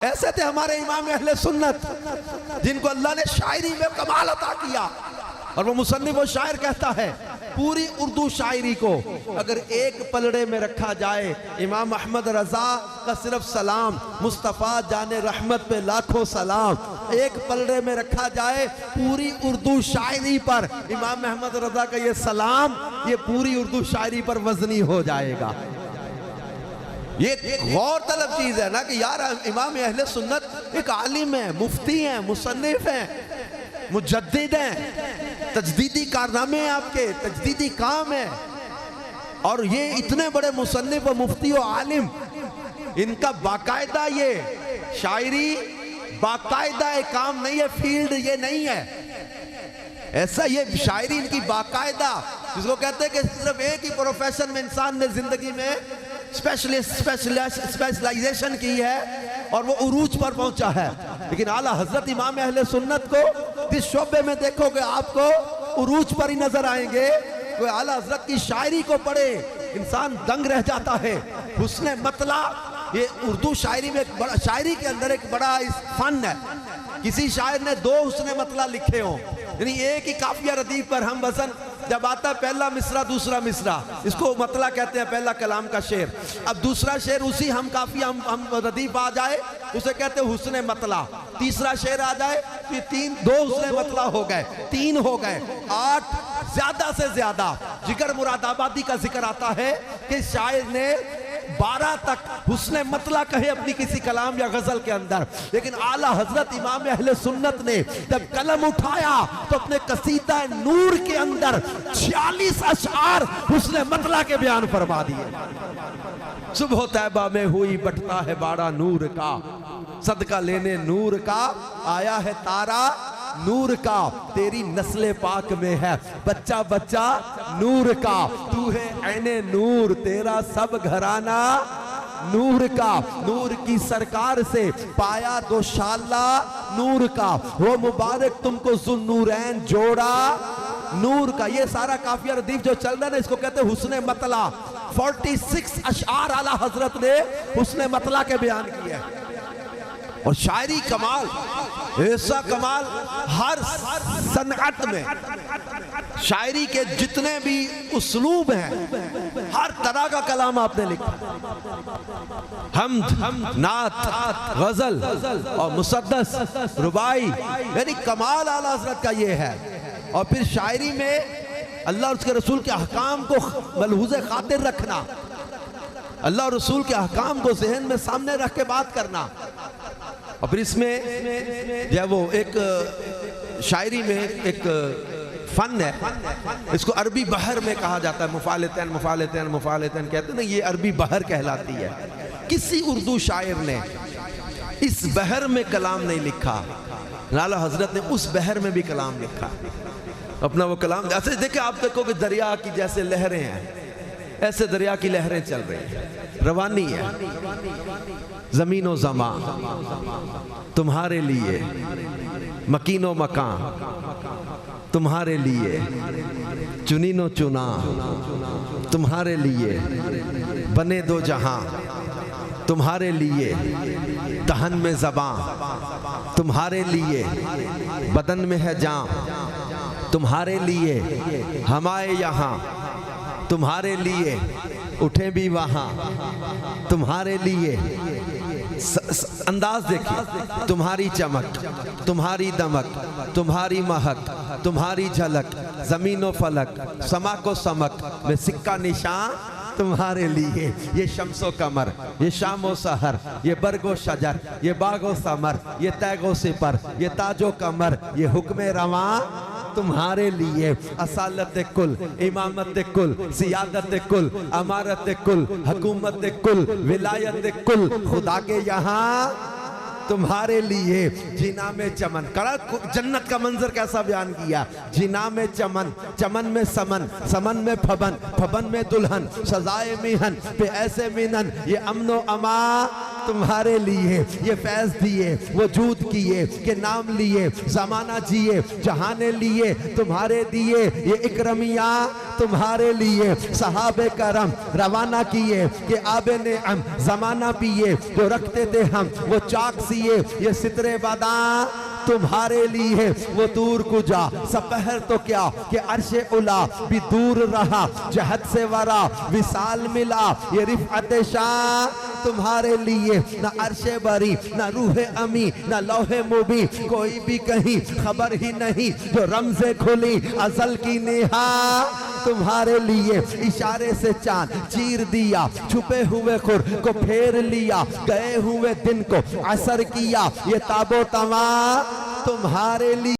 ایسے تھے ہمارے امام اہل سنت جن کو اللہ نے شاعری میں کمال عطا کیا، اور وہ مصنف و شاعر کہتا ہے پوری اردو شاعری کو اگر ایک پلڑے میں رکھا جائے، امام احمد رضا کا صرف سلام، مصطفیٰ جان رحمت پہ لاکھوں سلام، ایک پلڑے میں رکھا جائے پوری اردو شاعری پر امام احمد رضا کا یہ سلام، یہ پوری اردو شاعری پر وزنی ہو جائے گا۔ یہ غور طلب چیز ہے نا کہ یار امام اہل سنت ایک عالم ہیں، مفتی ہیں، مصنف ہیں، مجدد ہیں، تجدیدی کارنامے ہیں، آپ کے تجدیدی کام ہیں، اور یہ اتنے بڑے مصنف و مفتی و عالم، ان کا باقاعدہ یہ شاعری باقاعدہ ایک کام نہیں ہے، فیلڈ یہ نہیں ہے ایسا، یہ شاعری ان کی باقاعدہ، جس کو کہتے ہیں کہ صرف ایک ہی پروفیشن میں انسان نے زندگی میں اسپیشلائزیشن کی ہے اور وہ عروج پر پہنچا ہے، لیکن اعلیٰ حضرت امام اہل سنت کو جس شعبے میں دیکھو گے آپ کو عروج پر ہی نظر آئیں گے۔ کوئی اعلیٰ حضرت کی شاعری کو پڑھے انسان دنگ رہ جاتا ہے۔ حسن مطلع یہ اردو شاعری میں ایک بڑا، شاعری کے اندر ایک بڑا فن ہے، کسی شاعر نے دو حسن مطلع لکھے ہوں، یعنی ایک ہی قافیہ ردیف پر ہم وزن جب آتا ہے پہلا مصرع دوسرا مصرع، اس کو مطلع کہتے ہیں، پہلا کلام کا شعر، اب دوسرا شعر اسی ہم قافیہ ہم ردیف آ جائے اسے کہتے ہیں حسن مطلع، تیسرا شعر آ جائے پھر دو حسن مطلع ہو گئے، تین ہو گئے، 8 زیادہ سے زیادہ۔ جگر مراد آبادی کا ذکر آتا ہے کہ شاعر نے 12 تک حسن مطلع کہے اپنی کسی کلام یا غزل کے اندر، لیکن اعلیٰ حضرت امام اہل سنت نے جب قلم اٹھایا تو اپنے قصیدہ نور کے اندر 46 اشعار حسن مطلع کے بیان فرما دیے۔ صبح طیبہ میں ہوئی بٹتا ہے باڑا نور کا، صدقہ لینے نور کا آیا ہے تارا نور کا، تیری نسل پاک میں ہے بچہ بچہ نور کا، تو ہے عین نور تیرا سب گھرانہ نور کا، نور کی سرکار سے پایا دوشالہ نور کا، وہ مبارک تم کو ذوالنورین جوڑا نور کا۔ یہ سارا قافیہ ردیف جو چل رہا ہے نا، اس کو کہتے ہیں حسن مطلع۔ 46 اشعار اعلیٰ حضرت نے حسن مطلع کے بیان کیے ہیں، اور شاعری کمال، ایسا کمال ہر صنعت میں، شاعری کے جتنے بھی اسلوب ہیں ہر طرح کا کلام آپ نے لکھا، حمد، نعت، غزل اور مسدس، ربائی، یعنی کمال اعلیٰ حضرت کا یہ ہے۔ اور پھر شاعری میں اللہ اور اس کے رسول کے احکام کو ملحوظ خاطر رکھنا، اللہ اور رسول کے احکام کو ذہن میں سامنے رکھ کے بات کرنا، اور پھر اس میں جو ہے وہ ایک شاعری میں ایک فن ہے، اس کو عربی بحر میں کہا جاتا ہے، مفالتین مفالتین مفالتین کہتے ہیں نا، یہ عربی بحر کہلاتی ہے۔ کسی اردو شاعر نے اس بحر میں کلام نہیں لکھا، اعلیٰ حضرت نے اس بحر میں بھی کلام لکھا، اپنا وہ کلام۔ ایسے دیکھیں آپ دیکھو کہ دریا کی جیسے لہریں ہیں، ایسے دریا کی لہریں چل رہی ہیں، روانی ہے، زمین و زمان تمہارے لیے، مکین و مکان تمہارے لیے، چنین و چنا تمہارے لیے، بنے دو جہاں تمہارے لیے، دہن میں زباں تمہارے لیے، بدن میں ہے جان تمہارے لیے، ہمارے یہاں تمہارے لیے، اٹھیں بھی وہاں تمہارے لیے۔ انداز دیکھیں، تمہاری چمک، تمہاری دمک، تمہاری مہک، تمہاری جھلک، زمین و فلک، سماک و سمک میں سکہ نشان تمہارے لیے، یہ شمس و قمر، یہ شام و سحر، یہ برگ و شجر، یہ باغ و ثمر، یہ تیغ و سپر، یہ تاج و کمر، یہ حکم رواں تمہارے لیے، اصالت کل، امامت کل، سیادت کل، امارت کل، حکومت کل، ولایت کل، خدا کے یہاں تمہارے لیے۔ جینا میں چمن، جنت کا منظر کیسا بیان کیا، جینا میں چمن، چمن میں سمن، سمن میں پھبن، پھبن میں دلہن، سزائے میہن پہ ایسے مینن، یہ امن و امان تمہارے لیے یہ فیض دیے وجود کیے کہ نام لیے زمانہ جیے جہانے لیے تمہارے دیے یہ اکرمیہ تمہارے لیے صحابہ کرم روانہ کیے کہ آب نعم زمانہ پیے جو رکھتے تھے ہم وہ چاک سیے یہ ستر بداں تمہارے لیے وہ دور کجا سپہر تو کیا کہ عرش اولا بھی دور رہا جہد سے ورا وصال ملا یہ رفعت شان تمہارے لیے نہ عرش بری نہ روح امی نہ لوح مبی کوئی بھی کہیں خبر ہی نہیں جو رمز کھلی ازل کی نہا تمہارے لیے اشارے سے چاند چیر دیا چھپے ہوئے خور کو پھیر لیا گئے ہوئے دن کو عصر کیا یہ تاب و تمام تمہارے لیے